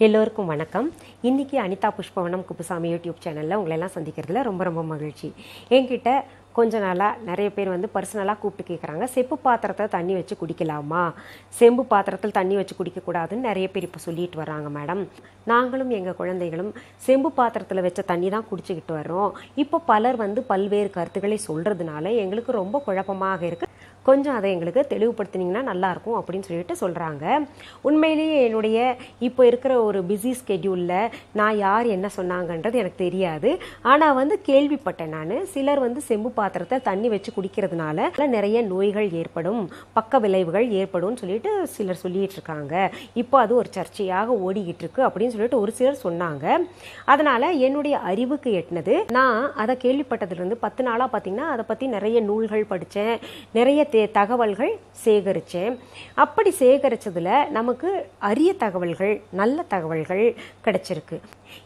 எல்லோருக்கும் வணக்கம். இன்னைக்கு அனிதா புஷ்பவனம் குப்புசாமி யூடியூப் சேனலில் உங்களெல்லாம் சந்திக்கிறதுல ரொம்ப ரொம்ப மகிழ்ச்சி. என்கிட்ட கொஞ்ச நாளாக நிறைய பேர் பர்சனலாக கூப்பிட்டு கேட்குறாங்க, செப்பு பாத்திரத்தில் தண்ணி வச்சு குடிக்கலாமா, செம்பு பாத்திரத்தில் தண்ணி வச்சு குடிக்கக்கூடாதுன்னு நிறைய பேர் இப்போ சொல்லிட்டு வர்றாங்க. மேடம், நாங்களும் எங்கள் குழந்தைகளும் செம்பு பாத்திரத்தில் வச்ச தண்ணி தான் குடிச்சிக்கிட்டு வர்றோம். இப்போ பலர் பல்வேறு கருத்துக்களை சொல்கிறதுனால எங்களுக்கு ரொம்ப குழப்பமாக இருக்குது. கொஞ்சம் அதை எங்களுக்கு தெளிவுபடுத்தினீங்கன்னா நல்லாயிருக்கும் அப்படின்னு சொல்லிட்டு சொல்கிறாங்க. உண்மையிலேயே என்னுடைய இப்போ இருக்கிற ஒரு பிஸி ஸ்கெட்யூலில் நான் யார் என்ன சொன்னாங்கன்றது எனக்கு தெரியாது. ஆனால் கேள்விப்பட்டேன். நான் சிலர் செம்பு பாத்திரத்தை தண்ணி வச்சு குடிக்கிறதுனால நிறைய நோய்கள் ஏற்படும், பக்க விளைவுகள் ஏற்படும் சொல்லிட்டு சிலர் சொல்லிட்டு இருக்காங்க. இப்போ அது ஒரு சர்ச்சையாக ஓடிக்கிட்டு இருக்கு அப்படின்னு சொல்லிட்டு ஒரு சிலர் சொன்னாங்க. அதனால் என்னுடைய அறிவுக்கு எட்டினது, நான் அதை கேள்விப்பட்டதுலேருந்து 10 நாளாக பார்த்தீங்கன்னா அதை பற்றி நிறைய நூல்கள் படித்தேன், நிறைய தகவல்கள் சேகரித்தேன். அப்படி சேகரித்ததில் நமக்கு அரிய தகவல்கள், நல்ல தகவல்கள் கிடைச்சிருக்கு.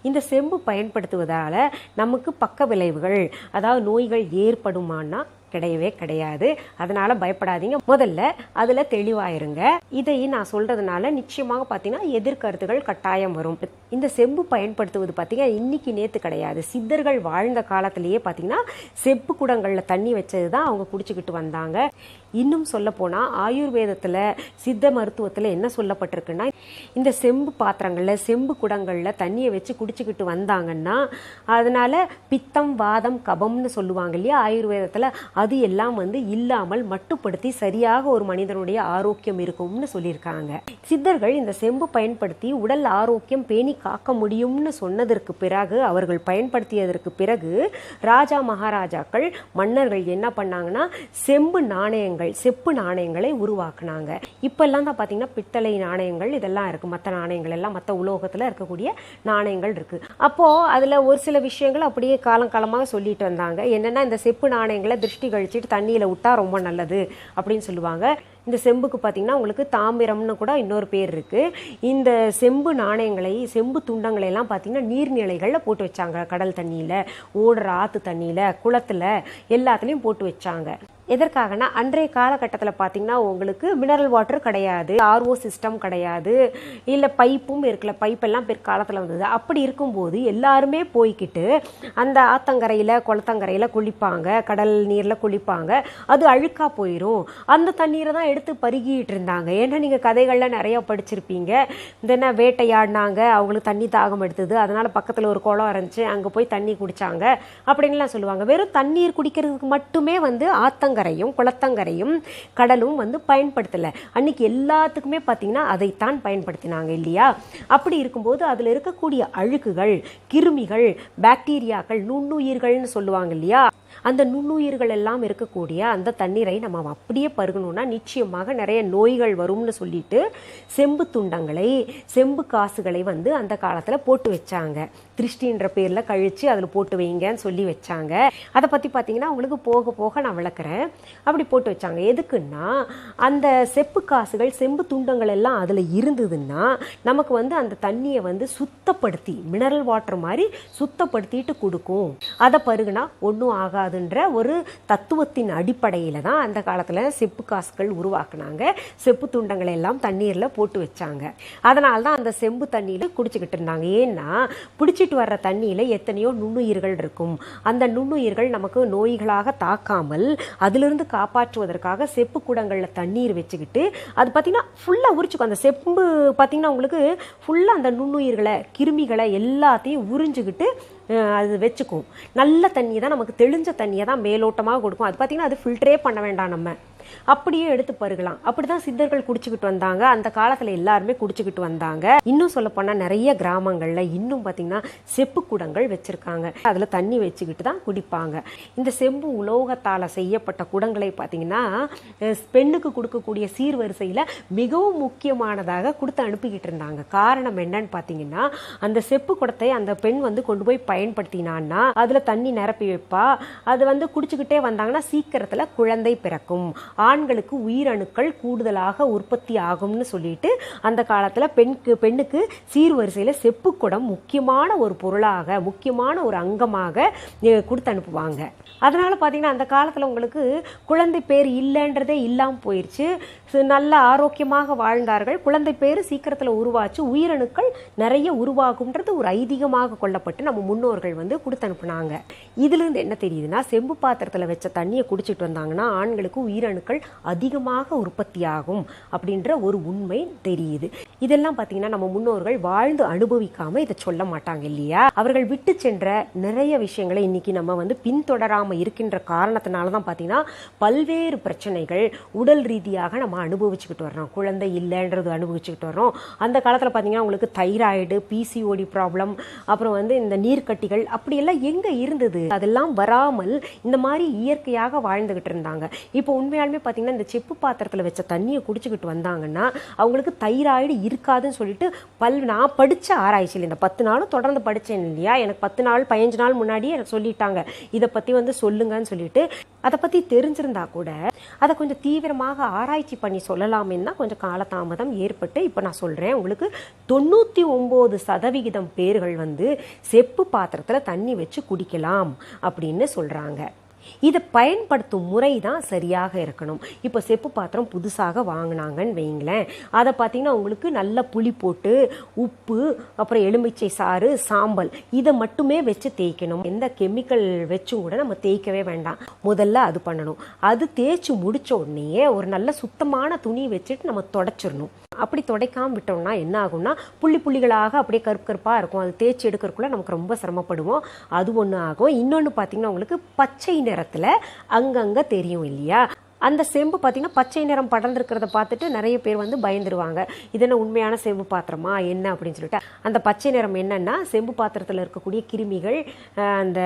இந்த செம்பு பயன்படுத்துவதால் நமக்கு பக்க விளைவுகள், அதாவது நோய்கள் ஏற்படுமானா கிடையவே கிடையாது. அதனால பயப்படாதீங்க. முதல்ல அதுல தெளிவாயிருங்க. இதை நான் சொல்றதுனால நிச்சயமாக பார்த்தீங்கன்னா எதிர்கருத்துகள் கட்டாயம் வரும். இந்த செம்பு பயன்படுத்துவது பார்த்தீங்கன்னா இன்னைக்கு நேத்து கிடையாது. சித்தர்கள் வாழ்ந்த காலத்திலேயே பார்த்தீங்கன்னா செப்பு குடங்கள்ல தண்ணி வச்சது தான் அவங்க குடிச்சுக்கிட்டு வந்தாங்க. இன்னும் சொல்ல போனா ஆயுர்வேதத்துல, சித்த மருத்துவத்துல என்ன சொல்லப்பட்டிருக்குன்னா, இந்த செம்பு பாத்திரங்கள்ல, செம்பு குடங்கள்ல தண்ணியை வச்சு குடிச்சுக்கிட்டு வந்தாங்கன்னா அதனால பித்தம், வாதம், கபம்னு சொல்லுவாங்க இல்லையா ஆயுர்வேதத்துல, அது எல்லாம் இல்லாமல் மட்டுப்படுத்தி சரியாக ஒரு மனிதனுடைய ஆரோக்கியம் இருக்கும்னு சொல்லியிருக்காங்க. சித்தர்கள் இந்த செம்பு பயன்படுத்தி உடல் ஆரோக்கியம் பேணி காக்க முடியும்னு சொன்னதற்கு பிறகு, அவர்கள் பயன்படுத்தியதற்கு பிறகு ராஜா மகாராஜாக்கள், மன்னர்கள் என்ன பண்ணாங்கன்னா செம்பு நாணயங்கள், செப்பு நாணயங்களை உருவாக்குனாங்க. இப்பெல்லாம் தான் பாத்தீங்கன்னா பித்தளை நாணயங்கள் இதெல்லாம் இருக்கு. மற்ற நாணயங்கள் எல்லாம் மற்ற உலோகத்துல இருக்கக்கூடிய நாணயங்கள் இருக்கு. அப்போ அதுல ஒரு சில விஷயங்கள் அப்படியே காலங்காலமாக சொல்லிட்டு வந்தாங்க. என்னன்னா, இந்த செப்பு நாணயங்களை திருஷ்டி கழிச்சிட்டு தண்ணியில விட்டா ரொம்ப நல்லது அப்படின்னு சொல்லுவாங்க. இந்த செம்புக்கு பார்த்தீங்கன்னா உங்களுக்கு தாமிரம்னு கூட இன்னொரு பேர் இருக்கு. இந்த செம்பு நாணயங்களை, செம்பு துண்டங்களை எல்லாம் பார்த்தீங்கன்னா நீர்நிலைகளில் போட்டு வச்சாங்க. கடல் தண்ணியில, ஓடுற ஆத்து தண்ணியில, குளத்துல எல்லாத்துலேயும் போட்டு வச்சாங்க. எதற்காகனா, அன்றைய காலகட்டத்தில் பார்த்தீங்கன்னா உங்களுக்கு மினரல் வாட்டர் கிடையாது, ஆர்ஓ சிஸ்டம் கிடையாது, இல்லை பைப்பும் இருக்கல. பைப்பெல்லாம் பிற்காலத்தில் வந்தது. அப்படி இருக்கும்போது எல்லாருமே போய்கிட்டு அந்த ஆத்தங்கரையில், குளத்தங்கரையில் குளிப்பாங்க, கடல் நீரில் குளிப்பாங்க. அது அழுக்கா போயிடும். அந்த தண்ணீரை தான் எடுத்து பருகிட்டு இருந்தாங்க. ஏன்னா நீங்கள் கதைகளில் நிறைய படிச்சிருப்பீங்க. இந்த வேட்டையாடினாங்க, அவங்களுக்கு தண்ணி தாகம் எடுத்தது, அதனால பக்கத்தில் ஒரு குளம் இருந்துச்சு, அங்கே போய் தண்ணி குடிச்சாங்க அப்படின்லாம் சொல்லுவாங்க. வெறும் தண்ணீர் குடிக்கிறதுக்கு மட்டுமே ஆத்தங்கரையும் குளத்தங்கரையும் கடலும் பயன்படுத்தல. அன்னைக்கு எல்லாத்துக்குமே பார்த்தீங்கன்னா அதைத்தான் பயன்படுத்தினாங்க இல்லையா? அப்படி இருக்கும்போது அதில் இருக்கக்கூடிய அழுக்குகள், கிருமிகள், பாக்டீரியாக்கள், நுண்ணுயிர்கள்னு சொல்லுவாங்க இல்லையா, அந்த நுண்ணுயிர்கள் எல்லாம் இருக்கக்கூடிய அந்த தண்ணீரை நம்ம அப்படியே பருகணும்னா நிச்சயமாக நிறைய நோய்கள் வரும்னு சொல்லிட்டு செம்பு துண்டங்களை, செம்பு காசுகளை அந்த காலத்தில் போட்டு வச்சாங்க. திருஷ்டின்ற பேரில் கழிச்சு அதில் போட்டு வைங்கன்னு சொல்லி வச்சாங்க. அதை பற்றி பார்த்தீங்கன்னா உங்களுக்கு போக போக நான் விளக்குறேன். அப்படி போட்டு வச்சாங்க. எதுக்குன்னா, அந்த செப்பு காசுகள், செம்பு துண்டங்கள் எல்லாம் அதில் இருந்ததுன்னா நமக்கு அந்த தண்ணியை சுத்தப்படுத்தி, மினரல் வாட்டர் மாதிரி சுத்தப்படுத்திட்டு கொடுக்கும். அதை பருகுனா ஒன்றும் ஆகாதுன்ற ஒரு தத்துவத்தின் அடிப்படையில் தான் அந்த காலத்தில் செப்பு காசுகள் உருவாக்குனாங்க. செப்பு துண்டங்களை எல்லாம் தண்ணீரில் போட்டு வச்சாங்க. அதனால தான் அந்த செம்பு தண்ணியில் குடிச்சுக்கிட்டு இருந்தாங்க. ஏன்னா பிடிச்சிட்டு வர்ற தண்ணியில் எத்தனையோ நுண்ணுயிர்கள் இருக்கும். அந்த நுண்ணுயிர்கள் நமக்கு நோய்களாக தாக்காமல் அதிலிருந்து காப்பாற்றுவதற்காக செப்பு குடங்களில் தண்ணீர் வச்சுக்கிட்டு அது பார்த்தீங்கன்னா ஃபுல்லாக உரிச்சுக்கும். அந்த செம்பு பார்த்தீங்கன்னா உங்களுக்கு ஃபுல்லாக அந்த நுண்ணுயிர்களை, கிருமிகளை எல்லாத்தையும் உறிஞ்சுக்கிட்டு அது வச்சுக்கும். நல்ல தண்ணி தான், நமக்கு தெளிஞ்ச தண்ணியை தான் மேலோட்டமாக கொடுக்கும். அது பார்த்தீங்கன்னா அது ஃபில்டரே பண்ண வேண்டாம், நம்ம அப்படியே எடுத்து பருகலாம். அப்படிதான் சித்தர்கள் குடிச்சுக்கிட்டு வந்தாங்க. அந்த காலத்துல எல்லாருமே குடிச்சுக்கிட்டு வந்தாங்க. இன்னும் சொல்ல போனா நிறைய கிராமங்கள்ல இன்னும் பாத்தீங்கன்னா செப்பு குடங்கள் வச்சிருக்காங்க. அதுல தண்ணி வச்சுக்கிட்டு தான் குடிப்பாங்க. இந்த செம்பு உலோகத்தால செய்யப்பட்ட குடங்களை பாத்தீங்கன்னா பெண்ணுக்கு கொடுக்கக்கூடிய சீர்வரிசையில மிகவும் முக்கியமானதாக கொடுத்து அனுப்பிக்கிட்டு இருந்தாங்க. காரணம் என்னன்னு பாத்தீங்கன்னா, அந்த செப்பு குடத்தை அந்த பெண் கொண்டு போய் பயன்படுத்தினான்னா அதுல தண்ணி நிரப்பி வைப்பா. அது குடிச்சுக்கிட்டே வந்தாங்கன்னா சீக்கிரத்துல குழந்தை பிறக்கும். ஆண்களுக்கு உயிரணுக்கள் கூடுதலாக உற்பத்தி ஆகும்னு சொல்லிட்டு அந்த காலத்தில் பெண்ணுக்கு சீர்வரிசையில் செப்பு குடம் முக்கியமான ஒரு பொருளாக, முக்கியமான ஒரு அங்கமாக கொடுத்து அனுப்புவாங்க. அதனால பார்த்தீங்கன்னா அந்த காலத்தில் உங்களுக்கு குழந்தை பேர் இல்லைன்றதே இல்லாமல் போயிடுச்சு. நல்ல ஆரோக்கியமாக வாழ்ந்தார்கள். குழந்தை பேர் சீக்கிரத்தில் உருவாச்சு, உயிரணுக்கள் நிறைய உருவாகும்ன்றது ஒரு ஐதீகமாக கொள்ளப்பட்டு நம்ம முன்னோர்கள் வந்து கொடுத்து அனுப்புனாங்க. இதுலேருந்து என்ன தெரியுதுன்னா, செம்பு பாத்திரத்தில் வச்ச தண்ணியை குடிச்சிட்டு வந்தாங்கன்னா ஆண்களுக்கு உயிரணுக்கள் அதிகமாக உற்பத்தி ஆகும் அப்படின்ற ஒரு உண்மை தெரியுது. இதெல்லாம் பார்த்தீங்கன்னா நம்ம முன்னோர்கள் வாழ்ந்து அனுபவிக்காம இதை சொல்ல மாட்டாங்க இல்லையா? அவர்கள் விட்டு சென்ற நிறைய விஷயங்களை இன்னைக்கு நம்ம வந்து பின்தொடராம இருக்கின்ற காரணத்தினால தான் பார்த்தீங்கன்னா பல்வேறு பிரச்சனைகள் உடல் ரீதியாக நம்ம அனுபவிச்சுக்கிட்டு வர்றோம். குழந்தை இல்லைன்றது அனுபவிச்சுக்கிட்டு வர்றோம். அந்த காலத்தில் பார்த்தீங்கன்னா உங்களுக்கு தைராய்டு, பிசிஓடி ப்ராப்ளம், அப்புறம் வந்து இந்த நீர்க்கட்டிகள் அப்படியெல்லாம் எங்கே இருந்தது? அதெல்லாம் வராமல் இந்த மாதிரி இயற்கையாக வாழ்ந்துகிட்டு இருந்தாங்க. இப்போ உண்மையாலுமே பார்த்தீங்கன்னா இந்த செப்பு பாத்திரத்தில் வச்ச தண்ணியை குடிச்சுக்கிட்டு வந்தாங்கன்னா அவங்களுக்கு தைராய்டு இருக்காதுன்னு சொல்லிட்டு நான் படித்த ஆராய்ச்சியில் இந்த 10 நாளும் தொடர்ந்து படித்தேன் இல்லையா, எனக்கு 10 நாள் 15 நாள் முன்னாடியே எனக்கு சொல்லிட்டாங்க இதை பற்றி வந்து சொல்லுங்கன்னு சொல்லிட்டு. அதை பற்றி தெரிஞ்சிருந்தா கூட அதை கொஞ்சம் தீவிரமாக ஆராய்ச்சி பண்ணி சொல்லலாமேன்னா கொஞ்சம் காலதாமதம் ஏற்பட்டு இப்போ நான் சொல்கிறேன். உங்களுக்கு 99% பேர்கள் வந்து செப்பு பாத்திரத்தில் தண்ணி வச்சு குடிக்கலாம் அப்படின்னு சொல்கிறாங்க. இதை பயன்படுத்தும் முறை தான் சரியாக இருக்கணும். இப்போ செப்பு பாத்திரம் புதுசாக வாங்கினாங்கன்னு வைங்களேன், அதை பார்த்தீங்கன்னா உங்களுக்கு நல்ல புளி போட்டு, உப்பு, அப்புறம் எலுமிச்சை சாறு, சாம்பல் இதை மட்டுமே வச்சு தேய்க்கணும். எந்த கெமிக்கல் வச்சும் கூட நம்ம தேய்க்கவே வேண்டாம். முதல்ல அது பண்ணணும். அது தேய்ச்சி முடிச்ச உடனே ஒரு நல்ல சுத்தமான துணி வச்சுட்டு நம்ம தொடச்சிடணும். அப்படி துடைக்காமல் விட்டோம்னா என்ன ஆகும்னா புள்ளிகளாக அப்படியே கருப்பு கருப்பாக இருக்கும். அது தேய்ச்சி எடுக்கிறதுக்குள்ள நமக்கு ரொம்ப சிரமப்படுவோம். அது ஒன்று ஆகும். இன்னொன்று பார்த்தீங்கன்னா உங்களுக்கு பச்சை நிறத்தில் அங்கங்கே தெரியும் இல்லையா? அந்த செம்பு பார்த்தீங்கன்னா பச்சை நிறம் படர்ந்துருக்கிறத பார்த்துட்டு நிறைய பேர் வந்து பயந்துருவாங்க. இது என்ன உண்மையான செம்பு பாத்திரமா என்ன அப்படின்னு சொல்லிட்டு. அந்த பச்சை நிறம் என்னன்னா செம்பு பாத்திரத்தில் இருக்கக்கூடிய கிருமிகள், அந்த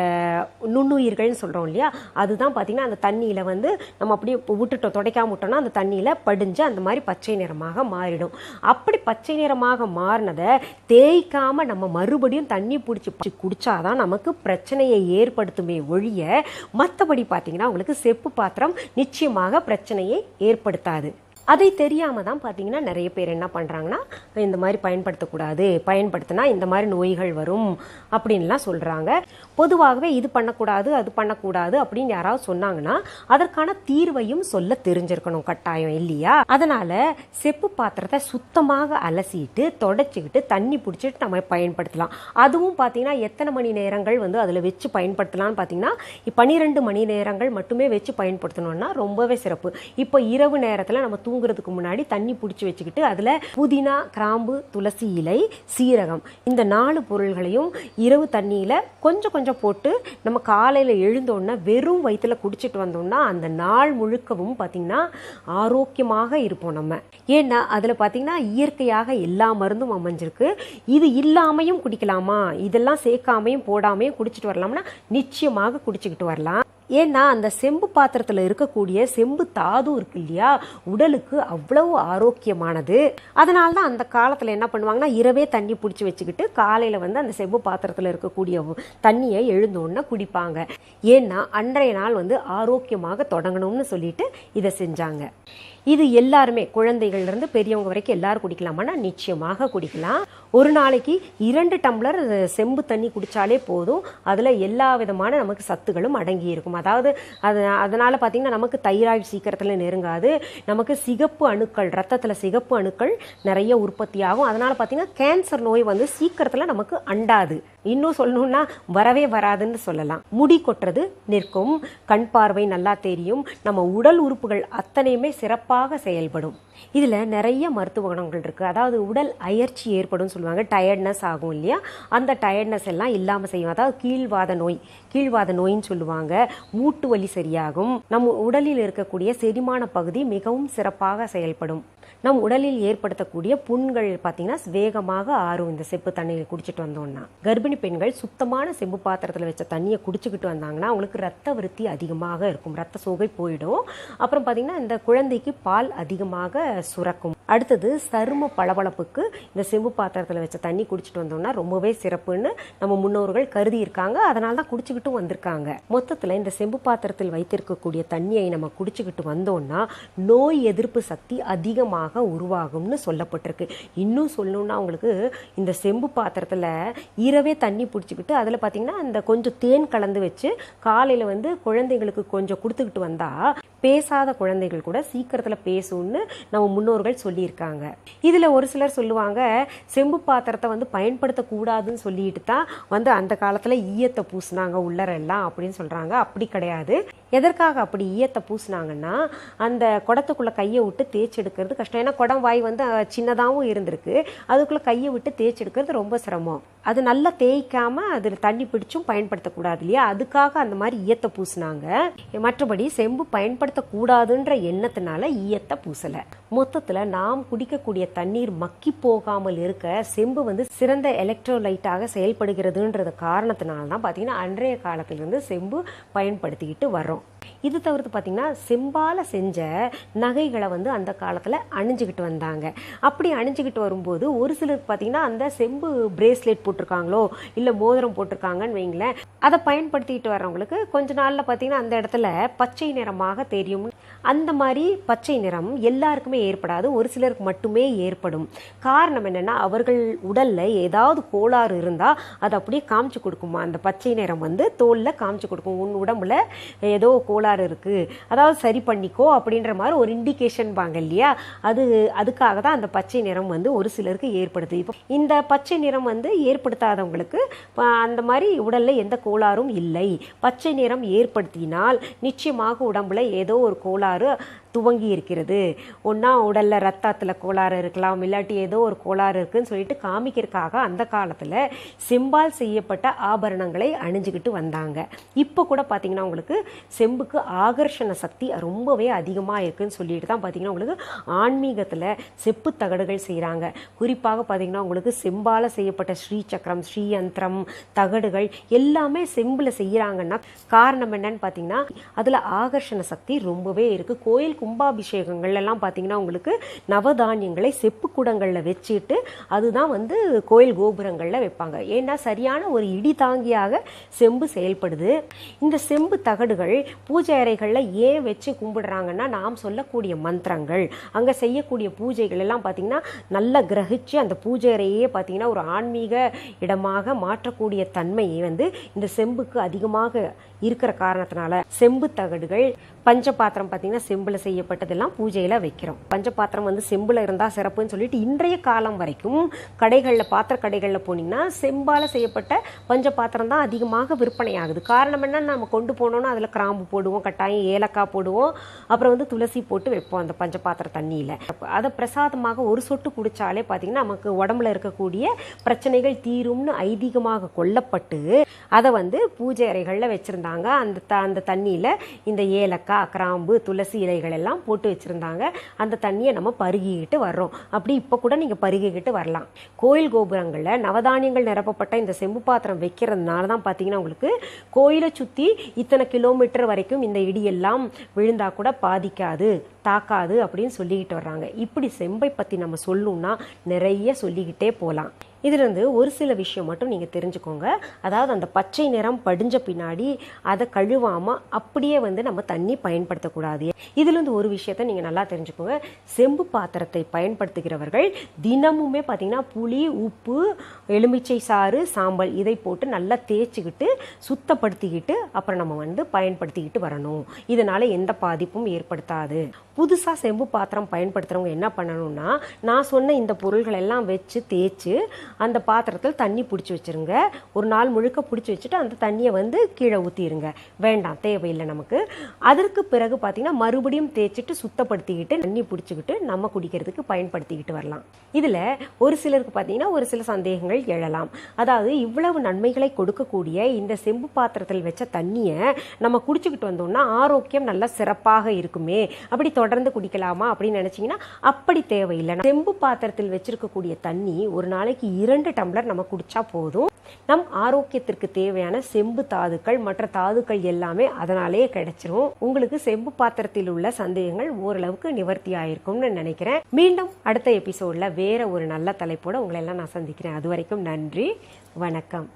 நுண்ணுயிர்கள்னு சொல்கிறோம் இல்லையா, அதுதான் பார்த்தீங்கன்னா அந்த தண்ணியில் வந்து நம்ம அப்படியே விட்டுட்டோம், துடைக்காம விட்டோம்னா அந்த தண்ணியில் படிஞ்சு அந்த மாதிரி பச்சை நிறமாக மாறிடும். அப்படி பச்சை நிறமாக மாறினதை தேய்க்காமல் நம்ம மறுபடியும் தண்ணி பிடிச்சி குடிச்சாதான் நமக்கு பிரச்சனையை ஏற்படுத்துமே ஒழிய மற்றபடி பார்த்தீங்கன்னா உங்களுக்கு செப்பு பாத்திரம் நிச்சயமாக பிரச்சனையை ஏற்படுத்தாது. அதை தெரியாம தான் பார்த்தீங்கன்னா நிறைய பேர் என்ன பண்ணுறாங்கன்னா இந்த மாதிரி பயன்படுத்தக்கூடாது, பயன்படுத்தினா இந்த மாதிரி நோய்கள் வரும் அப்படின்லாம் சொல்கிறாங்க. பொதுவாகவே இது பண்ணக்கூடாது அது பண்ணக்கூடாது அப்படின்னு யாராவது சொன்னாங்கன்னா அதற்கான தீர்வையும் சொல்ல தெரிஞ்சிருக்கணும் கட்டாயம் இல்லையா? அதனால செப்பு பாத்திரத்தை சுத்தமாக அலசிட்டு தொடச்சிக்கிட்டு தண்ணி பிடிச்சிட்டு நம்ம பயன்படுத்தலாம். அதுவும் பார்த்தீங்கன்னா எத்தனை மணி நேரங்கள் வந்து அதில் வச்சு பயன்படுத்தலாம்னு பார்த்தீங்கன்னா 12 மணி நேரங்கள் மட்டுமே வச்சு பயன்படுத்தணும்னா ரொம்பவே சிறப்பு. இப்போ இரவு நேரத்தில் நம்ம தூங்குறதுக்கு முன்னாடி தண்ணி பிடிச்சி வச்சுக்கிட்டு அதில் புதினா, கிராம்பு, துளசி இலை, சீரகம் இந்த 4 பொருள்களையும் இரவு தண்ணியில் கொஞ்சம் கொஞ்சம் போட்டு நம்ம காலையில் எழுந்தோன்னா வெறும் வயிற்றுல குடிச்சிட்டு வந்தோம்னா அந்த நாள் முழுக்கவும் பார்த்தீங்கன்னா ஆரோக்கியமாக இருப்போம் நம்ம. ஏன்னா அதில் பார்த்தீங்கன்னா இயற்கையாக எல்லா மருந்தும் அமைஞ்சிருக்கு. இது இல்லாமையும் குடிக்கலாமா, இதெல்லாம் சேர்க்காமையும் போடாமையும் குடிச்சிட்டு வரலாம்னா நிச்சயமாக குடிச்சிக்கிட்டு வரலாம். ஏன்னா அந்த செம்பு பாத்திரத்தில் இருக்கக்கூடிய செம்பு தாது இருக்கு இல்லையா, உடலுக்கு அவ்வளவு ஆரோக்கியமானது. அதனால தான் அந்த காலத்தில் என்ன பண்ணுவாங்கன்னா இரவே தண்ணி பிடிச்சி வச்சுக்கிட்டு காலையில் வந்து அந்த செம்பு பாத்திரத்தில் இருக்கக்கூடிய தண்ணியை எழுந்தோன்னு குடிப்பாங்க. ஏன்னா அன்றைய நாள் வந்து ஆரோக்கியமாக தொடங்கணும்னு சொல்லிட்டு இதை செஞ்சாங்க. இது எல்லாருமே குழந்தைகள்லேருந்து பெரியவங்க வரைக்கும் எல்லாரும் குடிக்கலாமான்னா நிச்சயமாக குடிக்கலாம். ஒரு நாளைக்கு 2 டம்ளர் செம்பு தண்ணி குடித்தாலே போதும். அதில் எல்லா விதமான நமக்கு சத்துகளும் அடங்கி இருக்கும். அதாவது அதனால் பார்த்திங்கன்னா நமக்கு தைராய்டு சீக்கிரத்தில் நெருங்காது. நமக்கு சிகப்பு அணுக்கள், ரத்தத்தில் சிகப்பு அணுக்கள் நிறைய உற்பத்தி ஆகும். அதனால் பார்த்திங்கன்னா கேன்சர் நோய் வந்து சீக்கிரத்தில் நமக்கு அண்டாது. இன்னும் சொல்லணும்னா வரவே வராதுன்னு சொல்லலாம். முடி கொட்டுறது நிற்கும், கண் பார்வை நல்லா தெரியும், நம்ம உடல் உறுப்புகள் அத்தனையுமே சிறப்பாக செயல்படும். இதில் நிறைய மருத்துவ குணங்கள் இருக்குது. அதாவது உடல் அயற்சி ஏற்படும் சொல்லுவாங்க, டயர்ட்னஸ் ஆகும் இல்லையா, அந்த டயர்ட்னஸ் எல்லாம் இல்லாமல் செய்யும். அதாவது கீழ்வாத நோயின்னு சொல்லுவாங்க. மூட்டு வலி சரியாகும். நம் உடலில் இருக்கக்கூடிய செரிமான பகுதி மிகவும் சிறப்பாக செயல்படும். நம் உடலில் ஏற்படுத்தக்கூடிய புண்கள் பார்த்தீங்கன்னா வேகமாக ஆறும் இந்த செப்பு தண்ணியை குடிச்சிட்டு வந்தோம்னா. கர்ப்பிணி பெண்கள் சுத்தமான செம்பு பாத்திரத்தில் வச்ச தண்ணியை குடிச்சுக்கிட்டு வந்தாங்கன்னா அவங்களுக்கு ரத்த விருத்தி அதிகமாக இருக்கும், ரத்த சோகை போயிடும். அப்புறம் பார்த்தீங்கன்னா இந்த குழந்தைக்கு பால் அதிகமாக சுரக்கும். அடுத்தது சரும பளபளப்புக்கு இந்த செம்பு பாத்திரத்தில் வச்ச தண்ணி குடிச்சிட்டு வந்தோம்னா ரொம்பவே சிறப்புன்னு நம்ம முன்னோர்கள் கருதி இருக்காங்க. அதனால தான் குடிச்சுக்கிட்டும் வந்திருக்காங்க. மொத்தத்தில் இந்த செம்பு பாத்திரத்தில் வைத்திருக்கக்கூடிய தண்ணியை நம்ம குடிச்சுக்கிட்டு வந்தோம்னா நோய் எதிர்ப்பு சக்தி அதிகமாக உருவாகும்னு சொல்லப்பட்டிருக்கு. இன்னும் சொல்லணும்னா உங்களுக்கு இந்த செம்பு பாத்திரத்தில் இரவே தண்ணி பிடிச்சிக்கிட்டு அதில் பார்த்தீங்கன்னா அந்த கொஞ்சம் தேன் கலந்து வச்சு காலையில் வந்து குழந்தைங்களுக்கு கொஞ்சம் கொடுத்துக்கிட்டு வந்தா பேசாத குழந்தைகள் கூட சீக்கிரத்தில் பேசும்னு நம்ம முன்னோர்கள் சொல்லியிருக்காங்க. இதில் ஒரு சிலர் சொல்லுவாங்க செம்பு பாத்திரத்தை வந்து பயன்படுத்தக்கூடாதுன்னு சொல்லிட்டு தான் வந்து அந்த காலத்தில் ஈயத்தை பூசினாங்க உள்ளரெல்லாம் அப்படின்னு சொல்கிறாங்க. அப்படி கிடையாது. எதற்காக அப்படி ஈயத்தை பூசினாங்கன்னா அந்த குடத்துக்குள்ளே கையை விட்டு தேய்ச்சி எடுக்கிறது கஷ்டம். ஏன்னா குடம் வாய் வந்து சின்னதாகவும் இருந்திருக்கு. அதுக்குள்ளே கையை விட்டு தேய்ச்சி எடுக்கிறது ரொம்ப சிரமம். அது நல்லா தேய்க்காமல் அதில் தண்ணி பிடிச்சும் பயன்படுத்தக்கூடாது இல்லையா, அதுக்காக அந்த மாதிரி ஈயத்தை பூசினாங்க. மற்றபடி செம்பு பயன்படுத்தக்கூடாதுன்ற எண்ணத்தினால ஈயத்தை பூசலை. மொத்தத்தில் நாம் குடிக்கக்கூடிய தண்ணீர் மக்கி போகாமல் இருக்க செம்பு வந்து சிறந்த எலக்ட்ரோலைட்டாக செயல்படுகிறதுன்றது காரணத்தினால தான் பார்த்தீங்கன்னா அன்றைய காலத்திலிருந்து செம்பு பயன்படுத்திக்கிட்டு வர்றோம். இது தவிர்த்து பார்த்தீங்கன்னா செம்பால் செஞ்ச நகைகளை வந்து அந்த காலத்தில் அணிஞ்சிக்கிட்டு வந்தாங்க. அப்படி அணிஞ்சிக்கிட்டு வரும்போது ஒரு சிலருக்கு பார்த்தீங்கன்னா அந்த செம்பு பிரேஸ்லெட் போட்டிருக்காங்களோ இல்லை மோதிரம் போட்டிருக்காங்கன்னு வைங்களேன், அதை பயன்படுத்திக்கிட்டு வர்றவங்களுக்கு கொஞ்ச நாளில் பார்த்தீங்கன்னா அந்த இடத்துல பச்சை நிறமாக தெரியும். அந்த மாதிரி பச்சை நிறம் எல்லாருக்குமே ஏற்படாது, ஒரு சிலருக்கு மட்டுமே ஏற்படும். காரணம் என்னென்னா அவர்கள் உடலில் ஏதாவது கோளாறு இருந்தால் அதை அப்படியே காமிச்சு கொடுக்குமா. அந்த பச்சை நிறம் வந்து தோலில் காமிச்சு கொடுக்கும், உன் உடம்புல ஏதோ கோளாறு இருக்குது, அதாவது சரி பண்ணிக்கோ அப்படின்ற மாதிரி ஒரு இண்டிகேஷன் பாங்க இல்லையா. அதுக்காக தான் அந்த பச்சை நிறம் வந்து ஒரு சிலருக்கு ஏற்படுது. இப்போ இந்த பச்சை நிறம் வந்து ஏற்படுத்தாதவங்களுக்கு அந்த மாதிரி உடலில் எந்த கோளாறும் இல்லை. பச்சை நிறம் ஏற்படுத்தினால் நிச்சயமாக உடம்புல ஏதோ ஒரு கோளாறு துவங்கி இருக்கிறது. ஒன்றா உடலில் ரத்தத்தில் கோளாறு இருக்கலாம், இல்லாட்டி ஏதோ ஒரு கோளாறு இருக்குன்னு சொல்லிட்டு காமிக்கிறதுக்காக அந்த காலத்தில் செம்பால் செய்யப்பட்ட ஆபரணங்களை அணிஞ்சுக்கிட்டு வந்தாங்க. இப்போ கூட பார்த்தீங்கன்னா உங்களுக்கு செம்புக்கு ஆகர்ஷண சக்தி ரொம்பவே அதிகமாக இருக்குன்னு சொல்லிட்டு தான் பார்த்தீங்கன்னா உங்களுக்கு ஆன்மீகத்தில் செப்பு தகடுகள் செய்கிறாங்க. குறிப்பாக பார்த்தீங்கன்னா உங்களுக்கு செம்பால் செய்யப்பட்ட ஸ்ரீசக்கரம், ஸ்ரீயந்திரம், தகடுகள் எல்லாமே செம்பில் செய்கிறாங்கன்னா காரணம் என்னன்னு பார்த்தீங்கன்னா அதில் ஆகர்ஷண சக்தி ரொம்பவே இருக்குது. கோயில் கும்பாபிஷேகங்கள் எல்லாம் பார்த்தீங்கன்னா உங்களுக்கு நவதானியங்களை செப்பு குடங்களில் வச்சுட்டு அதுதான் வந்து கோயில் கோபுரங்களில் வைப்பாங்க. ஏன்னா சரியான ஒரு இடி தாங்கியாக செம்பு செயல்படுது. இந்த செம்பு தகடுகள் பூஜை அறைகளில் ஏன் வச்சு கும்பிடுறாங்கன்னா நாம் சொல்லக்கூடிய மந்திரங்கள் அங்கே செய்யக்கூடிய பூஜைகள் எல்லாம் பார்த்தீங்கன்னா நல்லா கிரகிச்சு அந்த பூஜை அறையே பார்த்தீங்கன்னா ஒரு ஆன்மீக இடமாக மாற்றக்கூடிய தன்மையை வந்து இந்த செம்புக்கு அதிகமாக இருக்கிற காரணத்தினால செம்பு தகடுகள் பஞ்சபாத்திரம் பார்த்தீங்கன்னா செம்பில் செய்யப்பட்டதெல்லாம் பூஜையில் வைக்கிறோம். பஞ்சபாத்திரம் வந்து செம்பில் இருந்தால் சிறப்புன்னு சொல்லிட்டு இன்றைய காலம் வரைக்கும் கடைகளில் பாத்திர கடைகளில் போனீங்கன்னா செம்பால் செய்யப்பட்ட பஞ்சபாத்திரம் தான் அதிகமாக விற்பனை ஆகுது. காரணம் என்ன, நம்ம கொண்டு போனோம்னா அதில் கிராம்பு போடுவோம், கட்டாயம் ஏலக்காய் போடுவோம், அப்புறம் வந்து துளசி போட்டு வைப்போம் அந்த பஞ்சபாத்திர தண்ணியில். அதை பிரசாதமாக ஒரு சொட்டு குடித்தாலே பார்த்தீங்கன்னா நமக்கு உடம்புல இருக்கக்கூடிய பிரச்சனைகள் தீரும்னு ஐதீகமாக கொல்லப்பட்டு அதை வந்து பூஜை அறைகளில் வச்சுருந்தாங்க. அந்த தண்ணியில் இந்த ஏலக்காய், கிராம்பு, துளசி இலைகள் எல்லாம் போட்டு வச்சுருந்தாங்க. அந்த தண்ணியை நம்ம பருகிக்கிட்டு வர்றோம். அப்படி இப்போ கூட நீங்கள் பருகிக்கிட்டு வரலாம். கோயில் கோபுரங்களில் நவதானியங்கள் நிரப்பப்பட்ட இந்த செம்பு பாத்திரம் வைக்கிறதுனால தான் பார்த்தீங்கன்னா உங்களுக்கு கோயிலை சுற்றி இத்தனை கிலோமீட்டர் வரைக்கும் இந்த இடியெல்லாம் விழுந்தா கூட பாதிக்காது, தாக்காது அப்படின்னு சொல்லிக்கிட்டு வர்றாங்க. இப்படி செம்பை பற்றி நம்ம சொல்லணும்னா நிறைய சொல்லிக்கிட்டே போகலாம். இதுலேருந்து ஒரு சில விஷயம் மட்டும் நீங்கள் தெரிஞ்சுக்கோங்க. அதாவது அந்த பச்சை நிறம் படிஞ்ச பின்னாடி அதை கழுவாமல் அப்படியே வந்து நம்ம தண்ணி பயன்படுத்தக்கூடாது. இதுலேருந்து ஒரு விஷயத்த நீங்கள் நல்லா தெரிஞ்சுக்கோங்க. செம்பு பாத்திரத்தை பயன்படுத்துகிறவர்கள் தினமுமே பார்த்தீங்கன்னா புளி, உப்பு, எலுமிச்சை சாறு, சாம்பல் இதை போட்டு நல்லா தேய்ச்சிக்கிட்டு சுத்தப்படுத்திக்கிட்டு அப்புறம் நம்ம வந்து பயன்படுத்திக்கிட்டு வரணும். இதனால் எந்த பாதிப்பும் ஏற்படுத்தாது. புதுசாக செம்பு பாத்திரம் பயன்படுத்துகிறவங்க என்ன பண்ணணும்னா நான் சொன்ன இந்த பொருள்கள் எல்லாம் வச்சு தேய்ச்சி அந்த பாத்திரத்தில் தண்ணி பிடிச்சி வச்சுருங்க. ஒரு நாள் முழுக்க பிடிச்சி வச்சுட்டு அந்த தண்ணியை வந்து கீழே ஊற்றிடுங்க. வேண்டாம், தேவையில்லை நமக்கு. அதற்கு பிறகு பார்த்தீங்கன்னா மறுபடியும் தேய்ச்சிட்டு சுத்தப்படுத்திக்கிட்டு தண்ணி பிடிச்சிக்கிட்டு நம்ம குடிக்கிறதுக்கு பயன்படுத்திக்கிட்டு வரலாம். இதில் ஒரு சிலருக்கு பார்த்தீங்கன்னா ஒரு சில சந்தேகங்கள் எழலாம். அதாவது இவ்வளவு நன்மைகளை கொடுக்கக்கூடிய இந்த செம்பு பாத்திரத்தில் வச்ச தண்ணியை நம்ம குடிச்சுக்கிட்டு வந்தோம்னா ஆரோக்கியம் நல்லா சிறப்பாக இருக்குமே, அப்படி தொடர்ந்து குடிக்கலாமா அப்படின்னு நினைச்சீங்கன்னா அப்படி தேவையில்லை. செம்பு பாத்திரத்தில் வச்சிருக்கக்கூடிய தண்ணி ஒரு நாளைக்கு 2 டம்ளர் நம்ம குடிச்சா போதும். நம் ஆரோக்கியத்திற்கு தேவையான செம்பு தாதுக்கள் மற்ற தாதுக்கள் எல்லாமே அதனாலேயே கிடைச்சிரும். உங்களுக்கு செம்பு பாத்திரத்தில் உள்ள சந்தேகங்கள் ஓரளவுக்கு நிவர்த்தி ஆயிருக்கும்னு நினைக்கிறேன். மீண்டும் அடுத்த எபிசோட்ல வேற ஒரு நல்ல தலைப்போட உங்களை எல்லாம் நான் சந்திக்கிறேன். அது வரைக்கும் நன்றி, வணக்கம்.